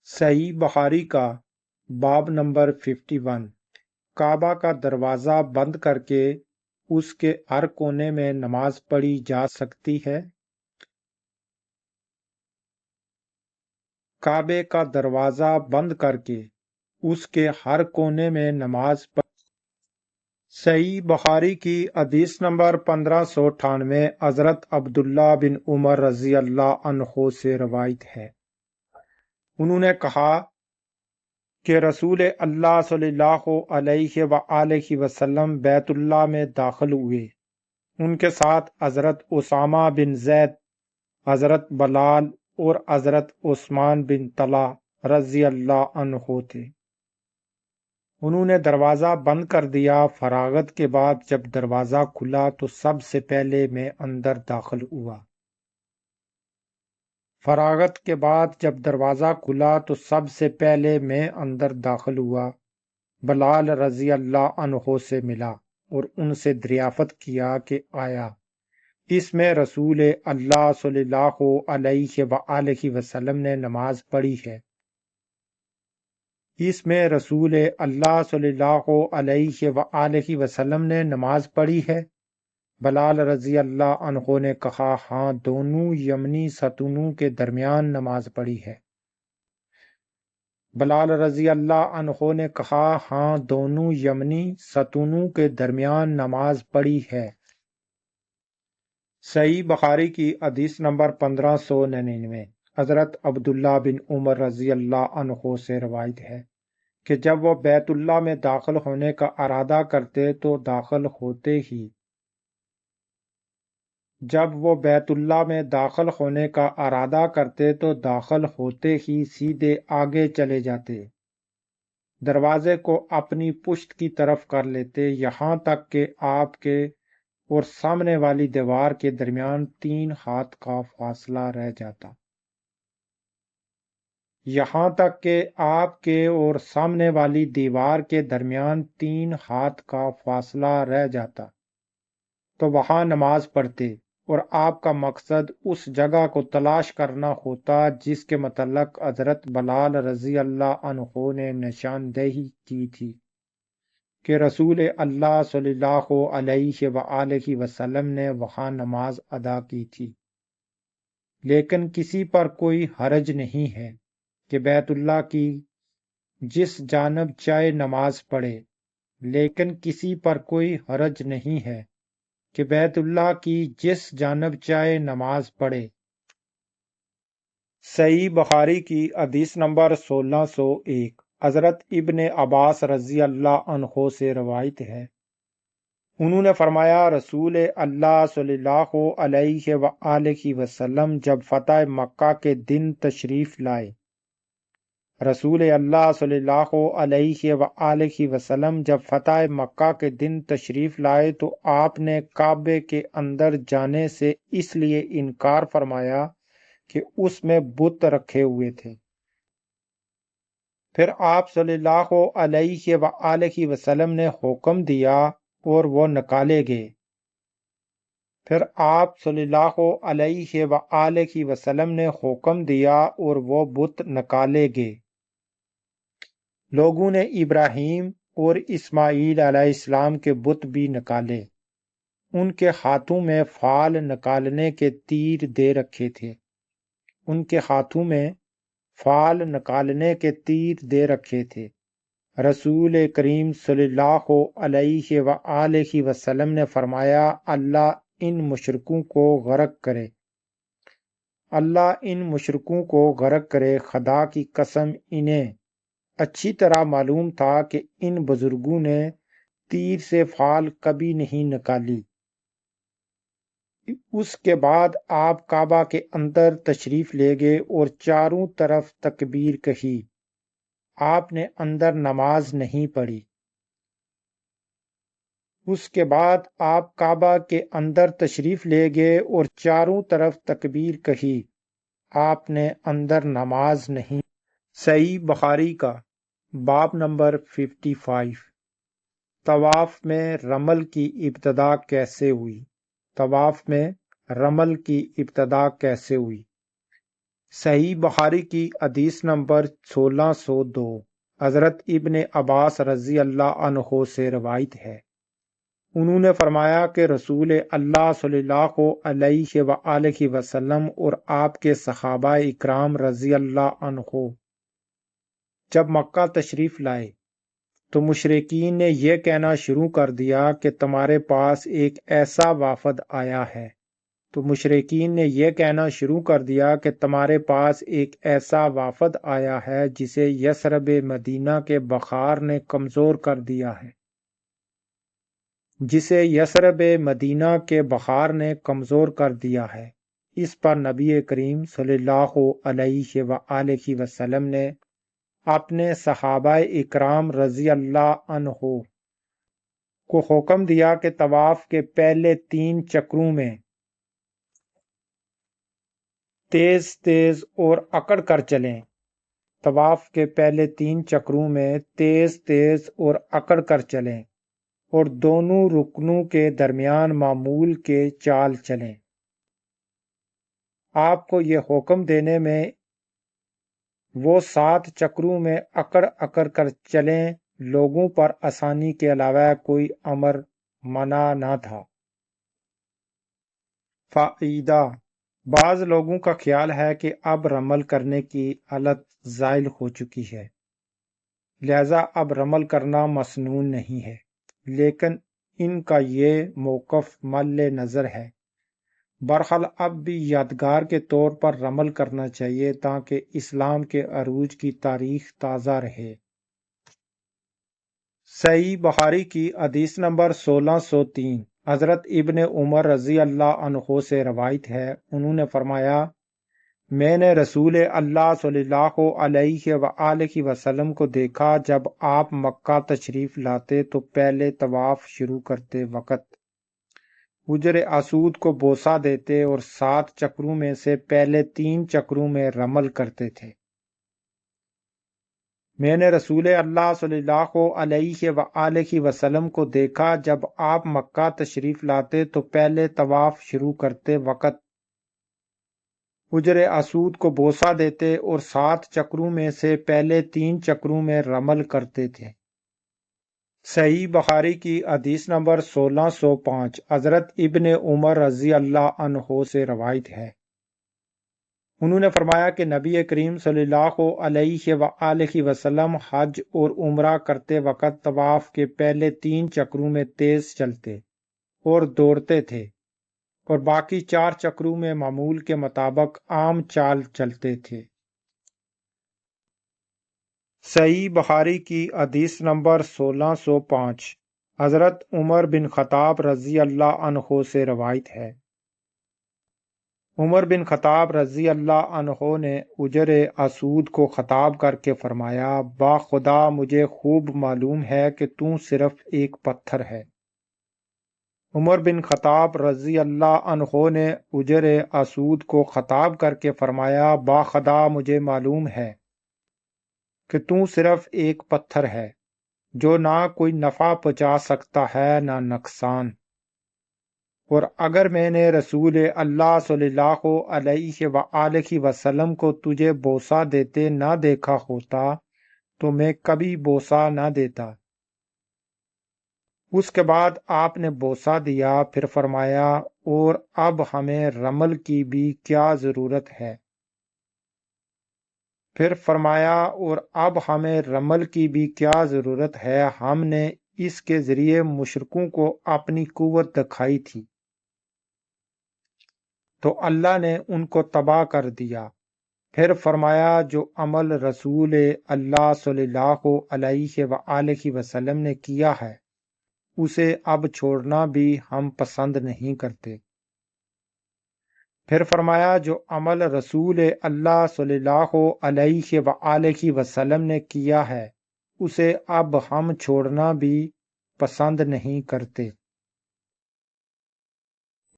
صحیح بخاری کا باب نمبر 51۔ کعبہ کا دروازہ بند کر کے اس کے ہر کونے میں نماز پڑھی جا سکتی ہے۔ کعبے کا دروازہ بند کر کے اس کے ہر کونے میں نماز پڑھی۔ صحیح بخاری کی حدیث نمبر 1598 حضرت عبداللہ بن عمر رضی اللہ عنہ سے روایت ہے۔ انہوں نے کہا کہ رسول اللہ صلی اللہ علیہ وآلہ وسلم بیت اللہ میں داخل ہوئے۔ ان کے ساتھ حضرت اسامہ بن زید، حضرت بلال اور حضرت عثمان بن طلحہ رضی اللہ عنہ تھے۔ انہوں نے دروازہ بند کر دیا۔ فراغت کے بعد جب دروازہ کھلا تو سب سے پہلے میں اندر داخل ہوا۔ فراغت کے بعد جب دروازہ کھلا تو سب سے پہلے میں اندر داخل ہوا۔ بلال رضی اللہ عنہ سے ملا اور ان سے دریافت کیا کہ آیا اس میں رسول اللہ صلی اللہ علیہ وآلہ وسلم نے نماز پڑھی ہے؟ اس میں رسول اللہ صلی اللہ علیہ وآلہ وسلم نے نماز پڑھی ہے؟ بلال رضی اللہ عنہ نے کہا، ہاں، دونوں یمنی ستونوں کے درمیان نماز پڑھی ہے۔ بلال رضی اللہ عنہ نے کہا، ہاں، دونوں یمنی ستونوں کے درمیان نماز پڑھی ہے۔ صحیح بخاری کی حدیث نمبر 1599 حضرت عبداللہ بن عمر رضی اللہ عنہ سے روایت ہے کہ جب وہ بیت اللہ میں داخل ہونے کا ارادہ کرتے تو داخل ہوتے ہی سیدھے آگے چلے جاتے، دروازے کو اپنی پشت کی طرف کر لیتے، یہاں تک کہ آپ کے اور سامنے والی دیوار کے درمیان 3 ہاتھ کا فاصلہ رہ جاتا۔ یہاں تک کہ آپ کے اور سامنے والی دیوار کے درمیان 3 ہاتھ کا فاصلہ رہ جاتا تو وہاں نماز پڑھتے، اور آپ کا مقصد اس جگہ کو تلاش کرنا ہوتا جس کے متعلق حضرت بلال رضی اللہ عنہ نے نشاندہی کی تھی کہ رسول اللہ صلی اللہ علیہ وآلہ وسلم نے وہاں نماز ادا کی تھی۔ لیکن کسی پر کوئی حرج نہیں ہے کہ بیت اللہ کی جس جانب چاہے نماز پڑھے، لیکن کسی پر کوئی حرج نہیں ہے کہ بیت اللہ کی جس جانب چاہے نماز پڑھے۔ صحیح بخاری کی حدیث نمبر 1601 حضرت ابن عباس رضی اللہ عنہ سے روایت ہے۔ انہوں نے فرمایا، رسول اللہ صلی اللہ علیہ وآلہ وسلم جب فتح مکہ کے دن تشریف لائے رسول اللہ صلی اللہ علیہ وآلہ وسلم جب فتح مکہ کے دن تشریف لائے تو آپ نے کعبے کے اندر جانے سے اس لیے انکار فرمایا کہ اس میں بت رکھے ہوئے تھے۔ پھر آپ صلی اللہ علیہ وآلہ وسلم نے حکم دیا اور وہ نکالے گئے۔ پھر آپ صلی اللہ علیہ وآلہ وسلم نے حکم دیا اور وہ بت نکالے گئے۔ لوگوں نے ابراہیم اور اسماعیل علیہ السلام کے بت بھی نکالے۔ ان کے ہاتھوں میں فال نکالنے کے تیر دے رکھے تھے۔ رسول کریم صلی اللہ علیہ وآلہ وسلم نے فرمایا، اللہ ان مشرکوں کو غرق کرے۔ خدا کی قسم انہیں اچھی طرح معلوم تھا کہ ان بزرگوں نے تیر سے فال کبھی نہیں نکالی۔ اس کے بعد آپ کعبہ کے اندر تشریف لے گئے اور چاروں طرف تکبیر کہی۔ آپ نے اندر نماز نہیں پڑھی۔ اس کے بعد آپ کعبہ کے اندر تشریف لے گئے اور چاروں طرف تکبیر کہی۔ آپ نے اندر نماز نہیں۔ صحیح بخاری کا باب نمبر 55 طواف میں رمل کی ابتدا کیسے ہوئی؟ صحیح بخاری کی حدیث نمبر 1602 حضرت ابن عباس رضی اللہ عنہ سے روایت ہے، انہوں نے فرمایا کہ رسول اللہ صلی اللہ علیہ وآلہ وسلم اور آپ کے صحابہ اکرام رضی اللہ عنہ جب مکہ تشریف لائے تو مشرکین نے یہ کہنا شروع کر دیا کہ تمہارے پاس ایک ایسا وافد آیا ہے تمہارے پاس ایک ایسا وافد آیا ہے جسے یثرب مدینہ کے بخار نے کمزور کر دیا ہے اس پر نبی کریم صلی اللہ علیہ وآلہ وسلم نے اپنے صحابہ اکرام رضی اللہ عنہ کو حکم دیا کہ طواف کے پہلے 3 چکروں میں تیز تیز اور اکڑ کر چلیں اور دونوں رکنوں کے درمیان معمول کے چال چلیں۔ آپ کو یہ حکم دینے میں وہ 7 چکروں میں اکڑ اکڑ کر چلیں، لوگوں پر آسانی کے علاوہ کوئی امر منع نہ تھا۔ فائدہ: بعض لوگوں کا خیال ہے کہ اب رمل کرنے کی علت زائل ہو چکی ہے، لہذا اب رمل کرنا مسنون نہیں ہے، لیکن ان کا یہ موقف مل نظر ہے۔ برحال اب بھی یادگار کے طور پر رمل کرنا چاہیے تاکہ اسلام کے عروج کی تاریخ تازہ رہے۔ صحیح بخاری کی حدیث نمبر 1603 حضرت ابن عمر رضی اللہ عنہ سے روایت ہے، انہوں نے فرمایا، میں نے رسول اللہ صلی اللہ علیہ وآلہ وسلم کو دیکھا جب آپ مکہ تشریف لاتے تو پہلے طواف شروع کرتے وقت حجر اسود کو بوسہ دیتے اور 7 چکروں میں سے پہلے 3 چکروں میں رمل کرتے تھے۔ میں نے رسول اللہ صلی اللہ علیہ وآلہ وسلم کو دیکھا جب آپ مکہ تشریف لاتے تو پہلے طواف شروع کرتے وقت حجر اسود کو بوسہ دیتے اور 7 چکروں میں سے پہلے 3 چکروں میں رمل کرتے تھے۔ صحیح بخاری کی حدیث نمبر 1605 حضرت ابن عمر رضی اللہ عنہ سے روایت ہے، انہوں نے فرمایا کہ نبی کریم صلی اللہ علیہ وآلہ وسلم حج اور عمرہ کرتے وقت طواف کے پہلے 3 چکروں میں تیز چلتے اور دوڑتے تھے اور باقی 4 چکروں میں معمول کے مطابق عام چال چلتے تھے۔ صحیح بخاری کی حدیث نمبر 1605 حضرت عمر بن خطاب رضی اللہ عنہ سے روایت ہے، عمر بن خطاب رضی اللہ عنہ نے حجر اسود کو خطاب کر کے فرمایا، با خدا مجھے خوب معلوم ہے کہ تو صرف ایک پتھر ہے۔ عمر بن خطاب رضی اللہ عنہ نے حجر اسود کو خطاب کر کے فرمایا، با خدا مجھے معلوم ہے کہ تو صرف ایک پتھر ہے جو نہ کوئی نفع پہنچا سکتا ہے نہ نقصان، اور اگر میں نے رسول اللہ صلی اللہ علیہ وآلہ وسلم کو تجھے بوسہ دیتے نہ دیکھا ہوتا تو میں کبھی بوسہ نہ دیتا۔ اس کے بعد آپ نے بوسہ دیا، پھر فرمایا، اور اب ہمیں رمل کی بھی کیا ضرورت ہے؟ ہم نے اس کے ذریعے مشرکوں کو اپنی قوت دکھائی تھی تو اللہ نے ان کو تباہ کر دیا۔ پھر فرمایا، جو عمل رسول اللہ صلی اللہ علیہ وآلہ وسلم نے کیا ہے اسے اب چھوڑنا بھی ہم پسند نہیں کرتے۔ پھر فرمایا، جو عمل رسول اللہ صلی اللہ علیہ وآلہ وسلم نے کیا ہے اسے اب ہم چھوڑنا بھی پسند نہیں کرتے۔